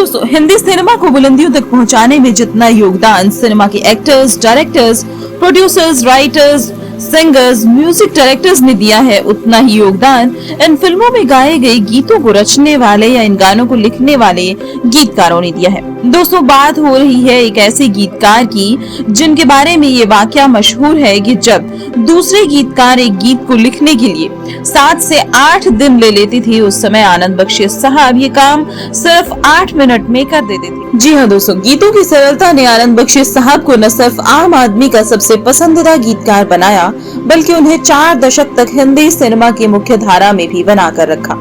दोस्तों, हिंदी सिनेमा को बुलंदियों तक पहुंचाने में जितना योगदान सिनेमा के actors, directors, producers, writers, singers, music directors ने दिया है, उतना ही योगदान इन फिल्मों में गाए गए गीतों को रचने वाले या इन गानों को लिखने वाले गीतकारों ने दिया है। दोस्तों, बात हो रही है एक ऐसे गीतकार की जिनके बारे में ये वाकया मशहूर है कि जब दूसरे गीतकार एक गीत को लिखने के लिए 7 से 8 दिन ले लेते थे, उस समय आनंद बख्शी साहब ये काम सिर्फ 8 मिनट में कर देते थे। जी हाँ दोस्तों, गीतों की सरलता ने आनंद बख्शी साहब को न सिर्फ आम आदमी का सबसे पसंदीदा गीतकार बनाया, बल्कि उन्हें 4 दशक तक हिंदी सिनेमा की मुख्य धारा में भी बनाकर रखा।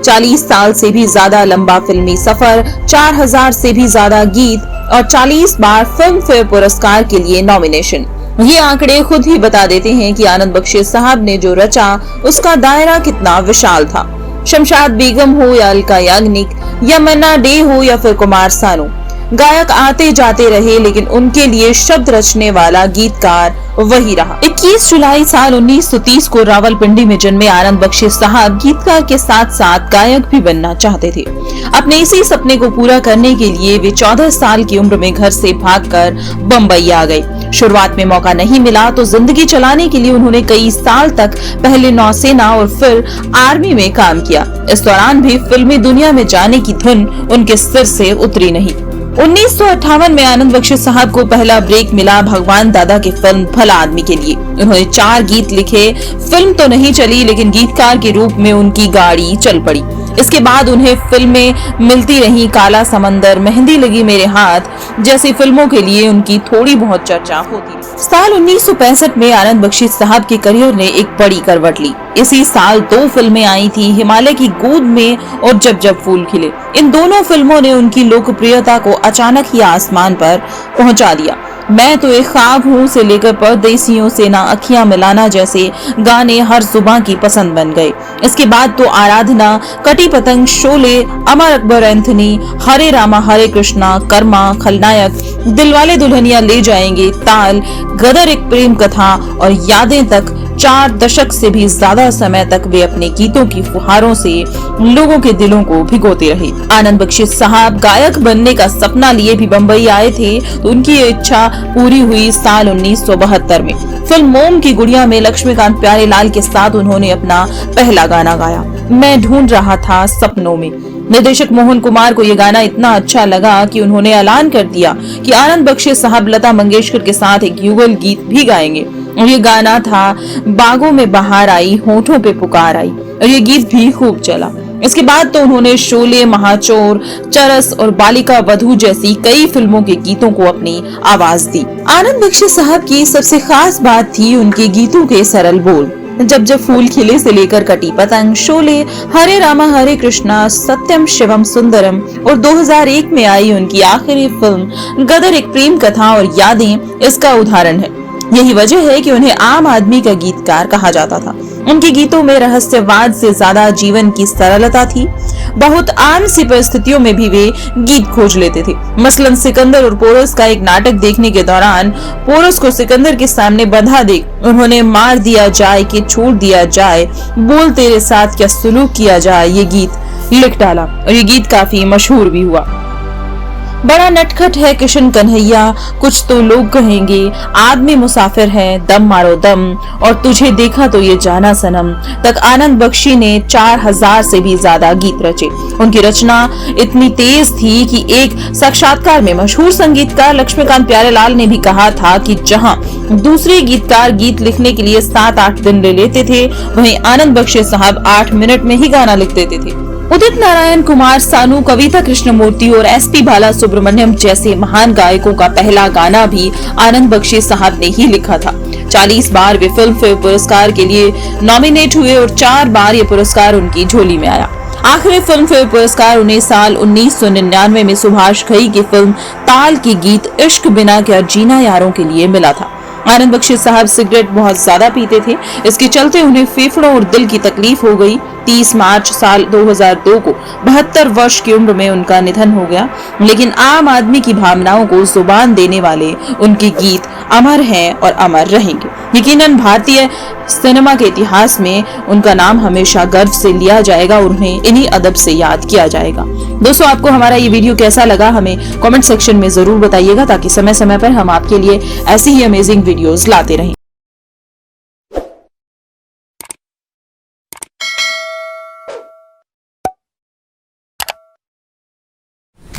40 साल से भी ज्यादा लंबा फिल्मी सफर, 4000 से भी ज्यादा गीत और 40 बार फिल्म फेयर पुरस्कार के लिए नॉमिनेशन, ये आंकड़े खुद ही बता देते हैं कि आनंद बख्शी साहब ने जो रचा उसका दायरा कितना विशाल था। शमशाद बेगम हो या अलका याग्निक या मन्ना डे हो या फिर कुमार सानू, गायक आते जाते रहे, लेकिन उनके लिए शब्द रचने वाला गीतकार वही रहा। 21 जुलाई साल 1930 को रावलपिंडी में जन्मे आनंद बख्शी साहब गीतकार के साथ साथ गायक भी बनना चाहते थे। अपने इसी सपने को पूरा करने के लिए वे 14 साल की उम्र में घर से भागकर बम्बई आ गए। शुरुआत में मौका नहीं मिला तो जिंदगी चलाने के लिए उन्होंने कई साल तक पहले नौसेना और फिर आर्मी में काम किया। इस दौरान भी फिल्मी दुनिया में जाने की धुन उनके सिर से उतरी नहीं। 1958 में आनंद बख्शी साहब को पहला ब्रेक मिला भगवान दादा की फिल्म भला आदमी के लिए। उन्होंने 4 गीत लिखे। फिल्म तो नहीं चली, लेकिन गीतकार के रूप में उनकी गाड़ी चल पड़ी। इसके बाद उन्हें फिल्में मिलती रही। काला समंदर, मेहंदी लगी मेरे हाथ जैसी फिल्मों के लिए उनकी थोड़ी बहुत चर्चा होती रही। साल 1965 में आनंद बख्शी साहब के करियर ने एक बड़ी करवट ली। इसी साल 2 फिल्में आई थी, हिमालय की गोद में और जब जब फूल खिले। इन दोनों फिल्मों ने उनकी लोकप्रियता को अचानक ही आसमान पर पहुंचा दिया। मैं तो एक ख्वाब हूँ से लेकर परदेसियों से ना अखियां मिलाना जैसे गाने हर जुबां की पसंद बन गए। इसके बाद तो आराधना, कटी पतंग, शोले, अमर अकबर एंथनी, हरे रामा हरे कृष्णा, कर्मा, खलनायक, दिलवाले दुल्हनिया ले जाएंगे, ताल, गदर एक प्रेम कथा और यादें तक 4 दशक से भी ज्यादा समय तक वे अपने गीतों की फुहारों से लोगों के दिलों को भिगोते रहे। आनंद बख्शी साहब गायक बनने का सपना लिए भी बम्बई आए थे, तो उनकी इच्छा पूरी हुई साल 1972 में। फिल्म मोम की गुड़िया में लक्ष्मीकांत प्यारेलाल के साथ उन्होंने अपना पहला गाना गाया, मैं ढूंढ रहा था सपनों में। निर्देशक मोहन कुमार को ये गाना इतना अच्छा लगा कि उन्होंने ऐलान कर दिया कि आनंद बख्शी साहब लता मंगेशकर के साथ एक युगल गीत भी गाएंगे। और ये गाना था बागों में बहार आई, होठों पे पुकार आई, और ये गीत भी खूब चला। इसके बाद तो उन्होंने शोले, महाचोर, चरस और बालिका वधू जैसी कई फिल्मों के गीतों को अपनी आवाज दी। आनंद बख्शी साहब की सबसे खास बात थी उनके गीतों के सरल बोल। जब जब फूल खिले से लेकर कटी पतंग, शोले, हरे रामा हरे कृष्णा, सत्यम शिवम सुंदरम और 2001 में आई उनकी आखिरी फिल्म गदर एक प्रेम कथा और यादें इसका उदाहरण है। यही वजह है कि उन्हें आम आदमी का गीतकार कहा जाता था। उनके गीतों में रहस्यवाद से ज्यादा जीवन की सरलता थी। बहुत आम सी परिस्थितियों में भी वे गीत खोज लेते थे। मसलन सिकंदर और पोरस का एक नाटक देखने के दौरान पोरस को सिकंदर के सामने बंधा देख उन्होंने मार दिया जाए कि छोड़ दिया जाए, बोल तेरे साथ क्या सुलूक किया जाए, ये गीत लिख डाला और ये गीत काफी मशहूर भी हुआ। बड़ा नटखट है किशन कन्हैया, कुछ तो लोग कहेंगे, आदमी मुसाफिर है, दम मारो दम, और तुझे देखा तो ये जाना सनम तक आनंद बख्शी ने 4000 से भी ज्यादा गीत रचे। उनकी रचना इतनी तेज थी कि एक साक्षात्कार में मशहूर संगीतकार लक्ष्मीकांत प्यारेलाल ने भी कहा था कि जहां दूसरे गीतकार गीत लिखने के लिए 7-8 दिन ले लेते थे, वहीं आनंद बख्शी साहब 8 मिनट में ही गाना लिख देते थे। उदित नारायण, कुमार सानू, कविता कृष्णमूर्ति और एसपी बाला सुब्रमण्यम जैसे महान गायकों का पहला गाना भी आनंद बख्शी साहब ने ही लिखा था। 40 बार वे फिल्म फेयर पुरस्कार के लिए नॉमिनेट हुए और 4 बार ये पुरस्कार उनकी झोली में आया। आखिरी फिल्म फेयर पुरस्कार उन्हें साल 1999 में सुभाष घई की फिल्म ताल की गीत इश्क बिना क्या जीना यारों के लिए मिला था। आनंद बख्शी साहब सिगरेट बहुत ज्यादा पीते थे, इसके चलते उन्हें फेफड़ों और दिल की तकलीफ हो गई। 30 मार्च साल 2002 को 72 वर्ष की उम्र में उनका निधन हो गया। लेकिन आम आदमी की भावनाओं को जुबान देने वाले उनके गीत अमर हैं और अमर रहेंगे। यकीनन भारतीय सिनेमा के इतिहास में उनका नाम हमेशा गर्व से लिया जाएगा और उन्हें इन्हीं अदब से याद किया जाएगा। दोस्तों, आपको हमारा ये वीडियो कैसा लगा हमें कमेंट सेक्शन में जरूर बताइएगा, ताकि समय समय पर हम आपके लिए ऐसी ही अमेजिंग वीडियोस लाते रहें।